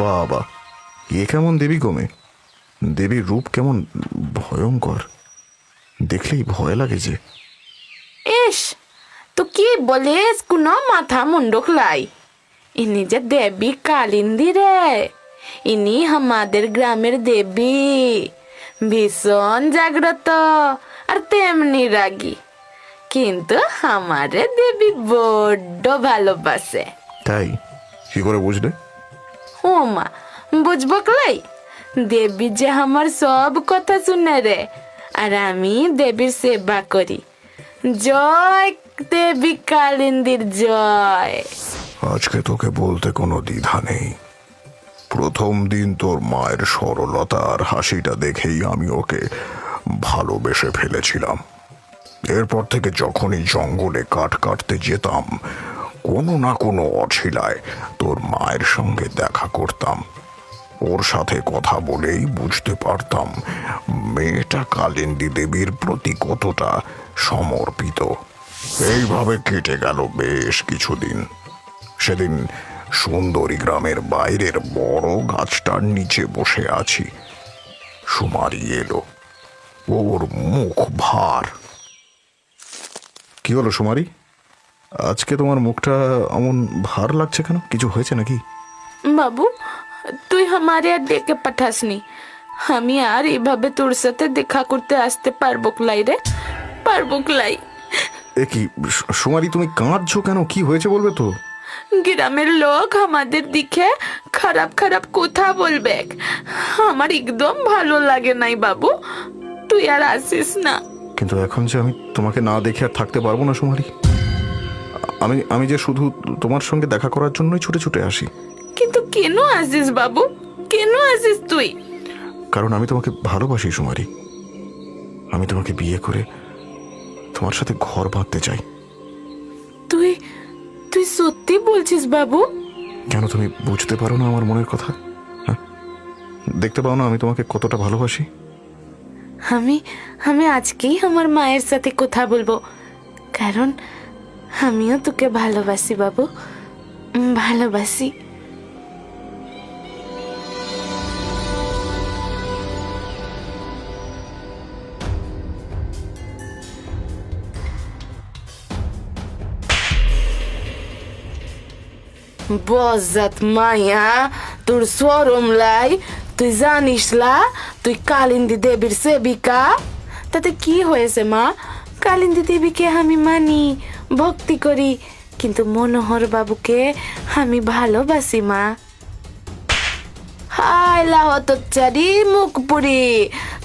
বাবা, এ কেমন দেবী গমে! দেবীর রূপ কেমন ভয়ঙ্কর, দেখলেই ভয় লাগে যে। ইস, তো কি বলিস কোনো মাথা মুন্ডুক লাই। ইনি যে দেবী কালিন্দী রে, ইনি আমাদের গ্রামের দেবী, ভীষণ জাগ্রত আর তেমনি রাগী, কিন্তু আমারে দেবী বড্ড ভালোবাসে। তাই? কি করে বুঝলে? ও মা, বুঝবো কলাই, দেবী যে আমার সব কথা শুনে রে, আর আমি দেবীর সেবা করি। জয় দেবী কালিন্দীর জয়। আজকে তোকে বলতে কোনো দ্বিধা নেই। প্রথম দিন তোর মায়ের সরলতা আর হাসিটা দেখেই আমি ওকে ভালোবেসে ফেলেছিলাম। এরপর থেকে যখনই জঙ্গলে কাঠ কাটতে যেতাম, কোনো না কোনো অছিলায় তোর মায়ের সঙ্গে দেখা করতাম। ওর সাথে কথা বলেই বুঝতে পারতাম মেয়েটা কালিন্দী দেবীর প্রতি কতটা সমর্পিত। এইভাবে কেটে গেল বেশ কিছুদিন। সেদিন সুন্দরী গ্রামের বাইরের বড় গাছটার নিচে বসে আছি। সুমারি এলো, ওর মুখ ভার। কি হলো সুমারি, আজকে তোমার মুখটা এমন ভার লাগছে কেন? কিছু হয়েছে নাকি? বাবু, তুই আমারে আর ডেকে পাঠাসনি। আমি আর এইভাবে তোর সাথে দেখা করতে আসতে পারবো ক্লাই রে, পারবো ক্লাই। এ কি সুমারি, তুমি কাঁদছো কেন? কি হয়েছে বলবে তো? গ্রামের লোক আমাদের দিকে খারাপ খারাপ কথা বলবে, আমার একদম ভালো লাগে নাই বাবু, তুই আর আসিস না। কিন্তু এখন যে আমি তোমাকে না দেখে আর থাকতে পারবো না সুমারি। আমি আমি যে শুধু তোমার সঙ্গে দেখা করার জন্যই ছুটে ছুটে আসি। কিন্তু কেন আসিস বাবু, কেন আসিস তুই? কারণ আমি তোমাকে ভালোবাসি সুমারি। আমি তোমাকে বিয়ে করে তোমার সাথে ঘর বাঁধতে চাই। তুই তুই সত্যি বলছিস বাবু? কেন তুমি বুঝতে পারো না আমার মনের কথা? হ্যাঁ, দেখতে পাও না আমি তোমাকে কতটা ভালোবাসি? আমি আমি আজকেই আমার মায়ের সাথে কথা বলবো, কারণ আমিও তোকে ভালোবাসি বাবু, ভালোবাসি। বজ্জাত মাইয়া, তোর সরম লাই, তুই জানিস লা তুই কালিন্দী দেবীর সেবিকা? তাতে কি হয়েছে মা? কালিন্দী দেবীকে আমি মানি, ভক্তি করি, কিন্তু মনোহর বাবুকে আমি ভালোবাসি মা। হাই লাহতচারি মুখপুরি,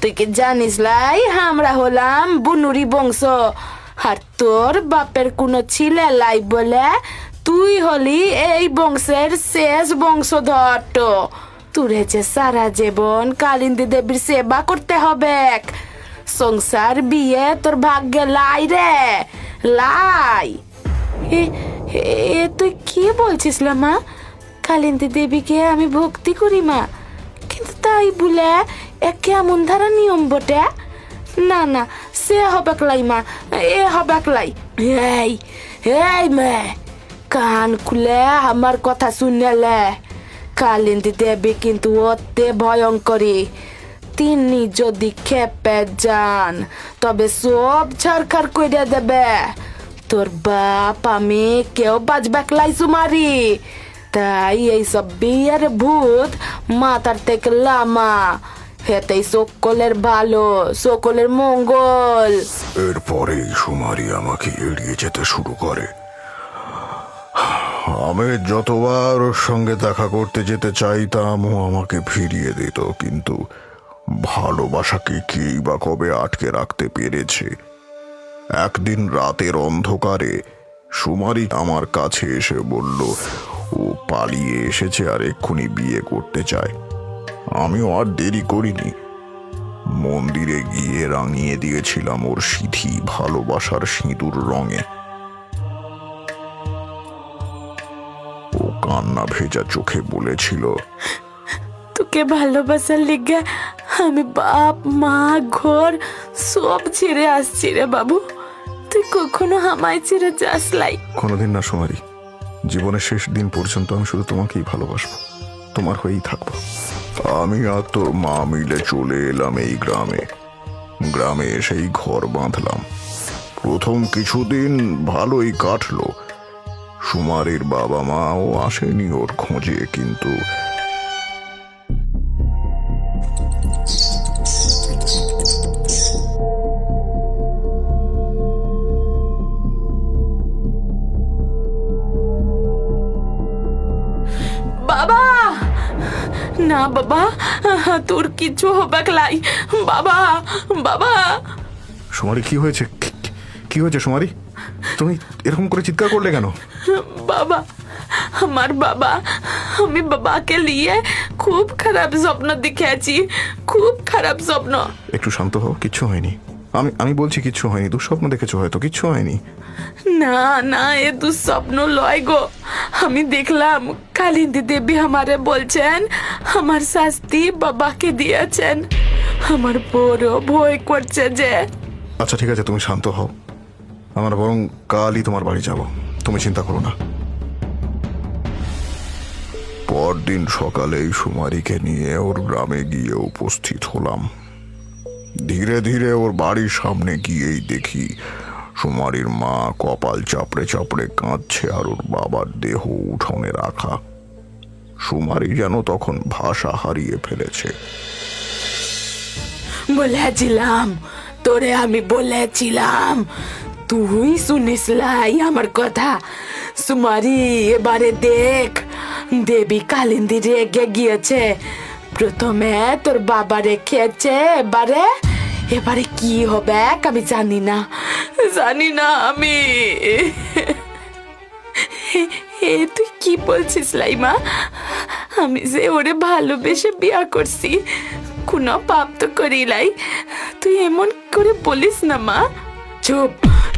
তুই কি জানিস লাই আমরা হলাম বুনুরি বংশ, আর তোর বাপের কোনো ছিলে লাই বলে তুই হলি এই বংশের শেষ বংশধর। তো তোরে যে সারা জীবন কালিন্দী দেবীর সেবা করতে হবে, সংসার বিয়ে তোর ভাগ্যে লাই রে, লাই। এ এ তুই কি বলছিস লা মা? কালিন্দী দেবীকে আমি ভক্তি করি মা, কিন্তু তাই বলে এ কেমন ধারা নিয়ম বটে? না না, সে হবে লাই মা, এ হবে লাই। এই এই মেয়ে, কান খুলে আমার কথা শুনলে, কালিন্দী দেবী কিন্তু অতে ভয়ঙ্করী। তিনি যদি খেপে যান তবে সব ছাড়খাড় করে দেবে। তোর বাপ আমি কেউ বাজবে লাই সুমারি, তাই এইসব বিয়ের ভূত মাথার থেকে লামা, হেতেই সকলের ভালো, সকলের মঙ্গল। এরপরেই সুমারি আমাকে এড়িয়ে যেতে শুরু করে। আমি যতবার ওর সঙ্গে দেখা করতে যেতে চাইতাম ও আমাকে ফিরিয়ে দিত, কিন্তু ভালোবাসাকে কেই বা কবে আটকে রাখতে পেরেছে। একদিন রাতের অন্ধকারে সুমারি আমার কাছে এসে বলল ও পালিয়ে এসেছে আর এক্ষুনি বিয়ে করতে চায়। আমিও আর দেরি করিনি, মন্দিরে গিয়ে রাঙিয়ে দিয়েছিলাম ওর সিঁথি ভালোবাসার সিঁদুর রঙে। ও কান্না ভেজা চোখে বলেছিল, তোকে ভালোবাসার লেগে আমি বাপ মা ঘর সব ছেড়ে আসছি রে বাবু, তুই কখনো আমায় ছেড়ে যাস লাই। কোনোদিন না সুমারি, জীবনের শেষ দিন পর্যন্ত আমি শুধু তোমাকেই ভালোবাসবো। তোমার হয়েই থাকবো। আমি আর তোর মা মিলে চলে এলাম এই গ্রামে। গ্রামে এসেই ঘর বাঁধলাম। প্রথম কিছুদিন ভালোই কাটলো। সুমারির বাবা মাও আসেনি ওর খোঁজে, কিন্তু বাবা, না বাবা, তোর কিছু হবে লাই। বাবা, বাবা। সুমারি, কি হয়েছে? কি হয়েছে সুমারি? তুমি এরকম করে চিৎকার করলে কেন? বাবা, আমার বাবা, আমি বাবাকে নিয়ে খুব খারাপ স্বপ্ন দেখেছি, খুব খারাপ স্বপ্ন। একটু শান্ত হও, কিচ্ছু হয়নি। আমি বলছি কিচ্ছু হয়নি। দুঃস্বপ্ন দেখেছো হয়তো, কিচ্ছু হয়নি। না না, এ দুঃস্বপ্ন লয় গো। আমি দেখলাম কালিন্দী দেবী আমারে বলছেন আমার শাস্তি বাবাকে দিয়েছেন। আমার বড় ভয় করছে যে। আচ্ছা ঠিক আছে, তুমি শান্ত হও। আমরা বরং কালই তোমার বাড়ি যাব, তুমি চিন্তা করো না। পরদিন সকালেই সুমারিকে নিয়ে ওর গ্রামে গিয়ে উপস্থিত হলাম। ধীরে ধীরে ওর বাড়ির সামনে গিয়েই দেখি সুমারির মা কপাল চাপড়ে চাপড়ে কাঁদছে, আর ওর বাবার দেহ উঠোনে রাখা। সুমারি যেন তখন ভাষা হারিয়ে ফেলেছে। বলেছিলাম তোরে, আমি বলেছিলাম, তুই শুনিস লাই আমার কথা। সুমারি, এবারে দেখ, দেবী কালিন্দী রেগে গিয়েছে। প্রথমে তোর বাবা রেখেছে, এবারে কি হবে আমি জানি না, জানি না আমি। তুই কি বলছিস লাইমা? আমি যে ওরে ভালোবেসে বিয়া করছি, কোনো পাপ তো করি লাই। তুই এমন করে বলিস না মা। চুপ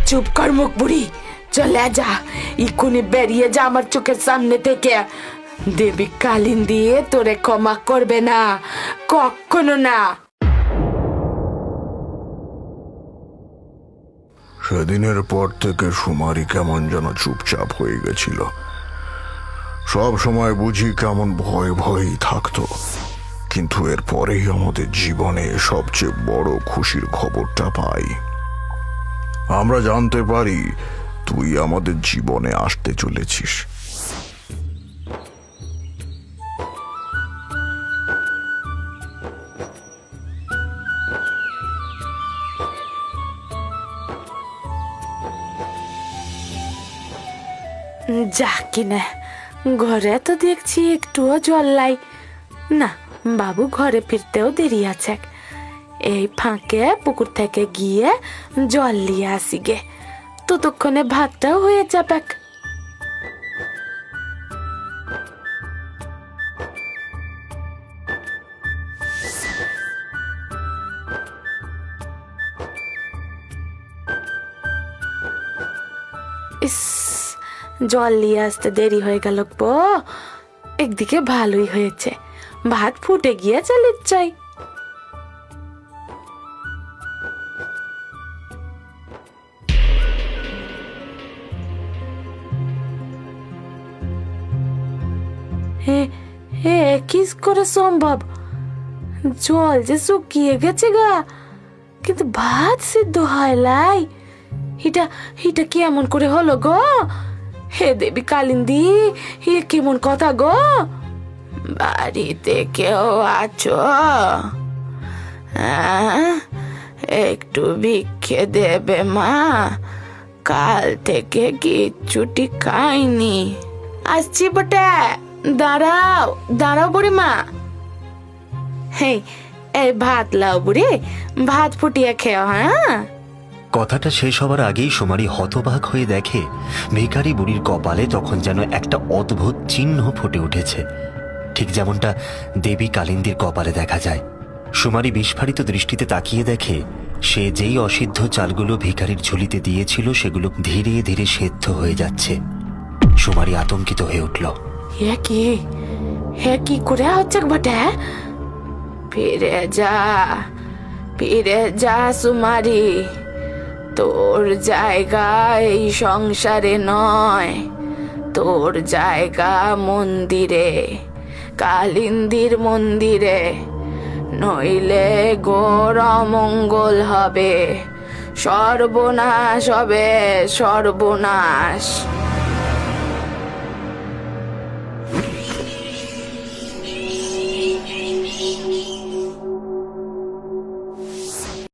চুপ কর মুখ বুড়ি, চলে যা, এক্ষুনি বেরিয়ে যা আমার চোখের সামনে থেকে। দেবী কালিন্দী তোরে ক্ষমা করবে না, কখনো না। সেদিনের পর থেকে সুমারি কেমন যেন চুপচাপ হয়ে গেছিল। সব সময় বুঝি কেমন ভয় ভয়ই থাকতো, কিন্তু এরপরেই আমাদের জীবনে সবচেয়ে বড় খুশির খবরটা পাই। আমরা জানতে পারি তুই আমাদের জীবনে আসতে চলেছিস। যা কিনা, ঘরে তো দেখছি একটুও জল নাই। না, বাবু ঘরে ফিরতেও দেরি আছে। এই ফাঁকে পুকুর থেকে গিয়ে জল নিয়ে আসি গে, ততক্ষণে ভাতটাও হয়ে যাবে। ইস, জল নিয়ে আসতে দেরি হয়ে গেল গো। একদিকে ভালোই হয়েছে, ভাত ফুটে গিয়ে চালিয়ে যাই। হে হে, কি করে সম্ভব? জল যে শুকিয়ে গেছে গা, কিন্তু ভাত সিদ্ধ হয় লাই। এটা কি এমন করে হলো গো? হে দেবী কালিন্দী, এ কেমন কথা গো? বাড়িতে কেউ আছো? একটু ভিক্ষে দেবে মা? কাল থেকে কিচ্ছুটি খাইনি। আসছি বটে, দাঁড়াও দাঁড়াও বুড়ি মা। এই ভাত লাও বুড়ি, ভাত ফুটিয়ে খেও। হ্যাঁ। কথাটা শেষ হবার আগেই সুমারি হতবাক হয়ে দেখে ভিখারি বুড়ির কপালে তখন যেন একটা অদ্ভুত চিহ্ন ফুটে উঠেছে, ঠিক যেমনটা দেবী কালিন্দীর কপালে দেখা যায়। সুমারি বিস্ফারিত দৃষ্টিতে তাকিয়ে দেখে সে যেই অসিদ্ধ চালগুলো ভিখারির ঝুলিতে দিয়েছিল সেগুলো ধীরে ধীরে সেদ্ধ হয়ে যাচ্ছে। সুমারি আতঙ্কিত হয়ে উঠল। হে কি করে হচ্ছে বটে? ফিরে যা সুমারি, তোর জায়গা এই সংসারে নয়, তোর জায়গা মন্দিরে। কালিন্দির মন্দিরে, নইলে ঘোর অমঙ্গল হবে, সর্বনাশ হবে, সর্বনাশ।